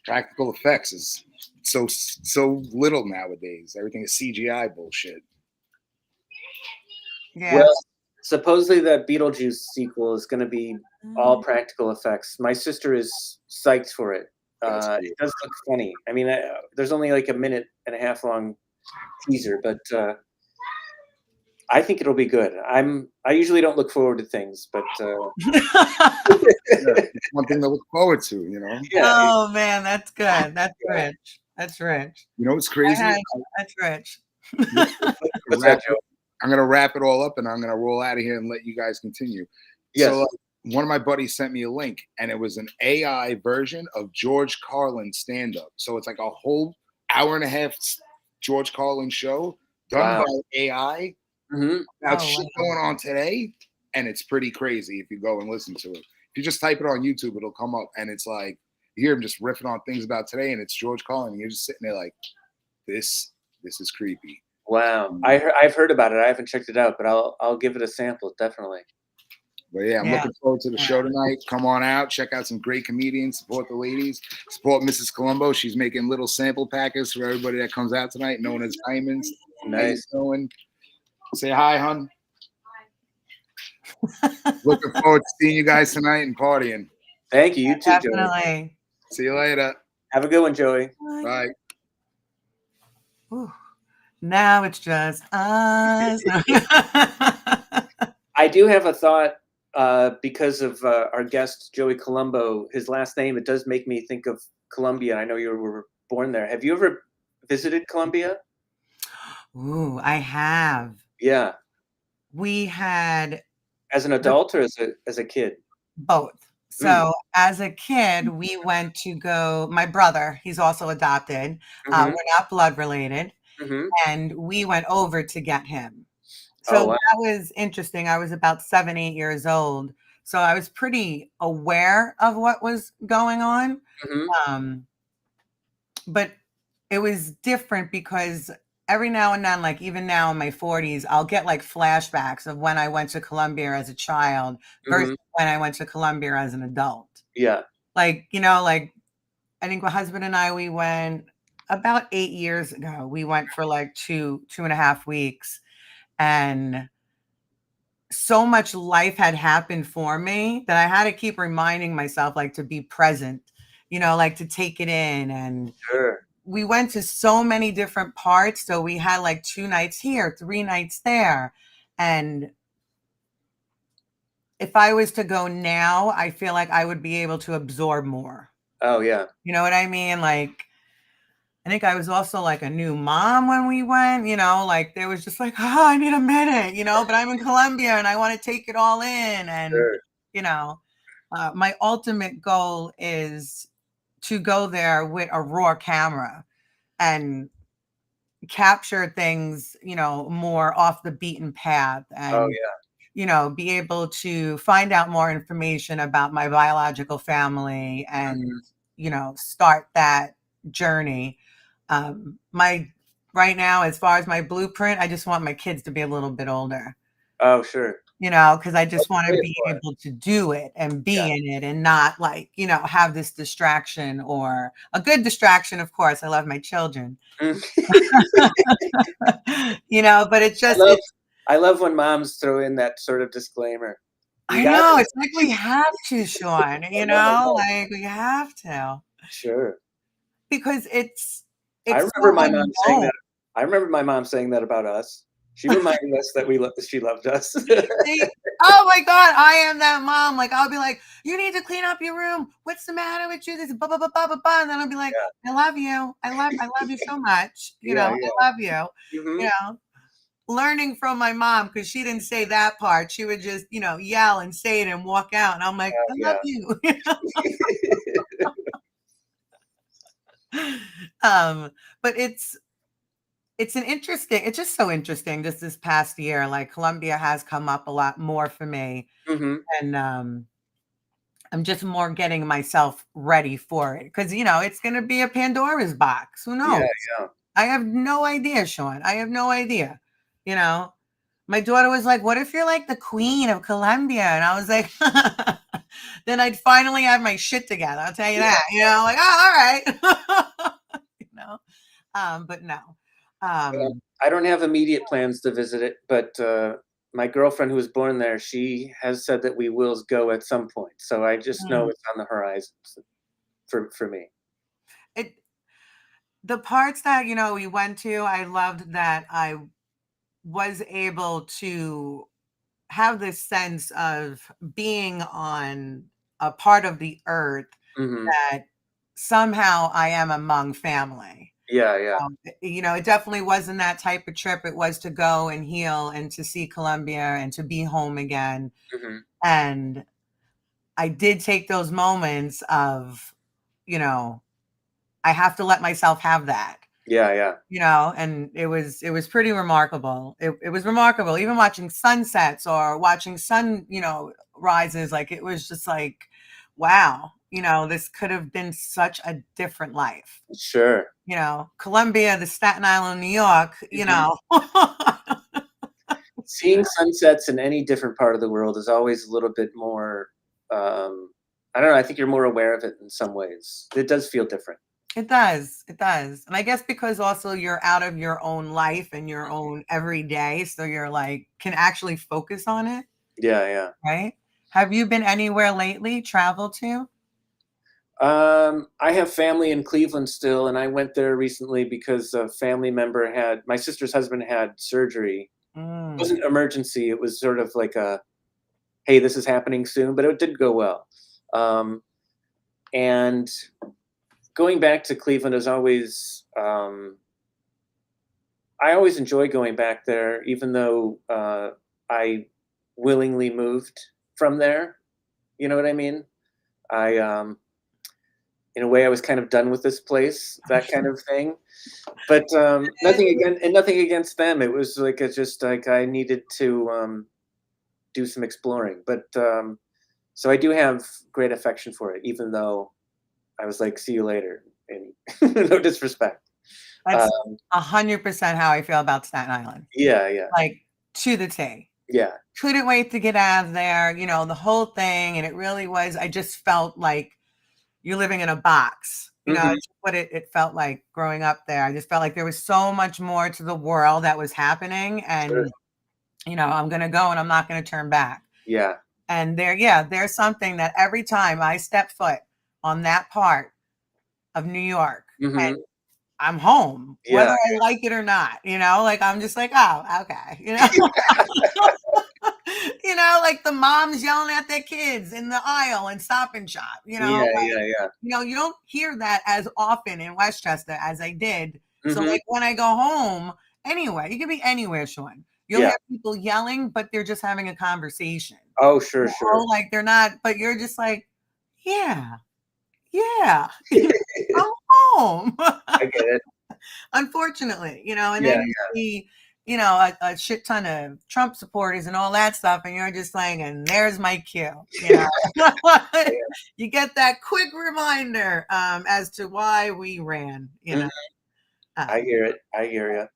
Practical effects is so little nowadays. Everything is CGI bullshit. Yeah. Well, supposedly that Beetlejuice sequel is going to be all practical effects. My sister is psyched for it. That's cool. It does look funny. I mean, there's only like a minute and a half long teaser, but I think it'll be good. I usually don't look forward to things, but Yeah, it's one thing to look forward to, yeah. Oh man, that's good. That's Yeah. rich. That's rich. You know what's crazy? That's rich. What's that, Joe? I'm gonna wrap it all up and I'm gonna roll out of here and let you guys continue. Yes. So one of my buddies sent me a link and it was an AI version of George Carlin's stand-up. So it's like a whole hour and a half George Carlin show done Wow. by AI Hmm. about Oh, shit wow. going on today. And it's pretty crazy if you go and listen to it. If you just type it on YouTube, it'll come up and it's like you hear him just riffing on things about today, and it's George Carlin, and you're just sitting there like, this is creepy. Wow. I've heard about it. I haven't checked it out, but I'll give it a sample, definitely. But yeah, I'm looking forward to the show tonight. Come on out, check out some great comedians, support the ladies, support Mrs. Colombo. She's making little sample packets for everybody that comes out tonight, known as diamonds. Nice. Say hi, hun. Looking forward to seeing you guys tonight and partying. Thank you. You too, Definitely. Joey. See you later. Have a good one, Joey. Bye. Ooh. Now it's just us. I do have a thought because of our guest, Joey Colombo. His last name, it does make me think of Colombia. I know you were born there. Have you ever visited Colombia? Ooh, I have. Yeah. We had... As an adult or as a kid? Both. So as a kid, we went to go, my brother, he's also adopted. We're not blood related. And we went over to get him. So that was interesting. I was about 7, 8 years old. So I was pretty aware of what was going on. But it was different because every now and then, like even now in my 40s, I'll get like flashbacks of when I went to Colombia as a child versus when I went to Colombia as an adult. Yeah. Like, you know, like I think my husband and I, we went about 8 years ago. We went for like 2.5 weeks. And so much life had happened for me that I had to keep reminding myself like to be present, you know, like to take it in. And we went to so many different parts. So we had like 2 nights here, 3 nights there. And if I was to go now, I feel like I would be able to absorb more. Oh, yeah. You know what I mean? Like, I think I was also like a new mom when we went, you know, like there was just like, oh, I need a minute, you know, but I'm in Colombia and I want to take it all in. And, you know, my ultimate goal is to go there with a raw camera and capture things, you know, more off the beaten path and, you know, be able to find out more information about my biological family and, you know, start that journey. Right now, as far as my blueprint, I just want my kids to be a little bit older. Oh, sure. You know, because I just want to be able to do it and be in it and not like, you know, have this distraction or a good distraction. Of course, I love my children, you know, but it's just, I love when moms throw in that sort of disclaimer. I know, it's like we have to, Sean, you know, like we have to. Sure. Because it's I remember my mom saying that. I remember my mom saying that about us. She reminded us that she loved us. Oh my God, I am that mom. Like I'll be like, you need to clean up your room. What's the matter with you? This blah blah blah blah blah blah. And then I'll be like, I love you. I love you so much. You know, I love you. You know, learning from my mom because she didn't say that part. She would just, you know, yell and say it and walk out. And I'm like, I love you. But it's just so interesting just this past year. Like Colombia has come up a lot more for me. And I'm just more getting myself ready for it. Because, you know, it's going to be a Pandora's box. Who knows? I have no idea, Sean. I have no idea. You know, my daughter was like, what if you're like the queen of Colombia? And I was like, then I'd finally have my shit together. I'll tell you that. You know, like, oh, all right. You know, but no. I don't have immediate plans to visit it, but my girlfriend who was born there, she has said that we will go at some point. So I just know it's on the horizon for me. The parts that, you know, we went to, I loved that I was able to have this sense of being on a part of the earth that somehow I am among family. You know, it definitely wasn't that type of trip. It was to go and heal and to see Colombia and to be home again. And I did take those moments of, you know, I have to let myself have that. You know, and it was pretty remarkable. It was remarkable. Even watching sunsets or watching sun, you know, rises, like it was just like, wow, you know, this could have been such a different life. Sure. You know, Colombia, the Staten Island, New York, you know. Seeing sunsets in any different part of the world is always a little bit more, I don't know, I think you're more aware of it in some ways. It does feel different. It does. It does. And I guess because also you're out of your own life and your own everyday, so you're like can actually focus on it, Yeah, yeah. right? Have you been anywhere lately, traveled to? I have family in Cleveland still, and I went there recently because a family member my sister's husband had surgery. It Mm. wasn't emergency, it was sort of like a, "Hey, this is happening soon," but it did go well. Um, and going back to Cleveland is always, I always enjoy going back there, even though I willingly moved from there. You know what I mean? I, in a way, I was kind of done with this place, that kind of thing. But nothing against them. It was like it's just like I needed to do some exploring. But so I do have great affection for it, even though I was like, "See you later," and no disrespect. That's Um, 100% how I feel about Staten Island. yeah, yeah, Like to the T. yeah. Couldn't wait to get out of there, the whole thing. And it really was, I just felt like you're living in a box. Hmm. It's what it felt like growing up there. I just felt like there was so much more to the world that was happening. Sure. And, I'm going to go and I'm not going to turn back. Yeah. And there's something that every time I step foot on that part of New York, and Hmm. I'm home, whether Yeah. I like it or not, like I'm just like, oh, okay, like the moms yelling at their kids in the aisle and Stop and Shop, Yeah. like, Yeah. Yeah. you don't hear that as often in Westchester as I did. So Hmm. like when I go home, anywhere, you could be anywhere, Sean. You'll Yeah. hear people yelling, but they're just having a conversation. Oh, sure, sure. Like they're not, but you're just like, yeah, yeah, I'm home. I get it. Unfortunately, and Yeah. then you see, a shit ton of Trump supporters and all that stuff, and you're just like, and there's my cue, Yeah. you get that quick reminder as to why we ran, Mhm. I Um, hear it. I hear you.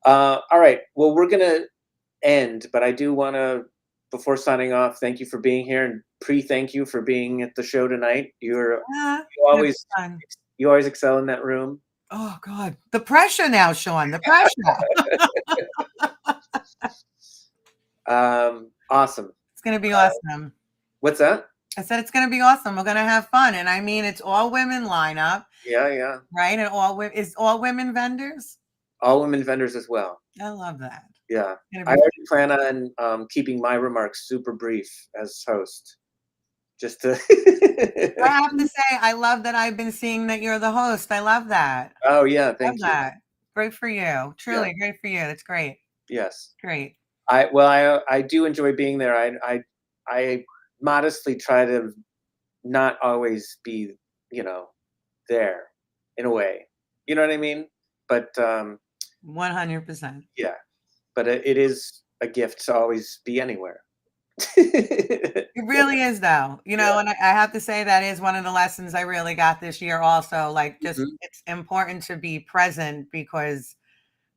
All right. Well, we're gonna end, but I do want to, before signing off, thank you for being here and pre-thank you for being at the show tonight. You gonna be always fun. you always excel in that room. Oh God, the pressure now, Sean, the pressure. Awesome. It's gonna be awesome. What's that? I said it's gonna be awesome. We're gonna have fun, and I mean it's all women lineup, Yeah, yeah. right? And all women vendors. All women vendors as well. I love that. Yeah. It's gonna I be already plan on keeping my remarks super brief as host. Just to I have to say, I love that I've been seeing that you're the host. I love that. Oh yeah, Love thank you. that. Great for you. Yeah. Truly great for you. That's great. Yes. Great. I do enjoy being there. I modestly try to not always be, you know, there in a way. You know what I mean? But 100%. yeah, but it is a gift to always be anywhere. It really is though, Yeah. and I have to say that is one of the lessons I really got this year also. Like just Mhm. it's important to be present because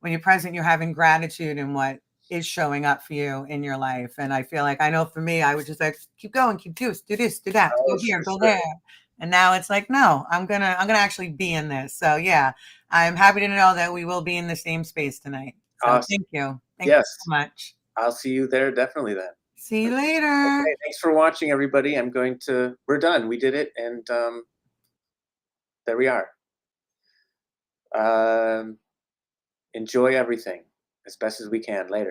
when you're present, you're having gratitude in what is showing up for you in your life. And I feel like I know for me, I was just like, keep going, keep do this, do that, Oh, go here, sure, go sure. there. And now it's like, no, I'm gonna actually be in this. So yeah, I'm happy to know that we will be in the same space tonight. So Awesome. thank you. Thank you Yes. so much. I'll see you there definitely then. See you later. Okay, thanks for watching everybody. We're done. We did it and there we are. Um, enjoy everything as best as we can later.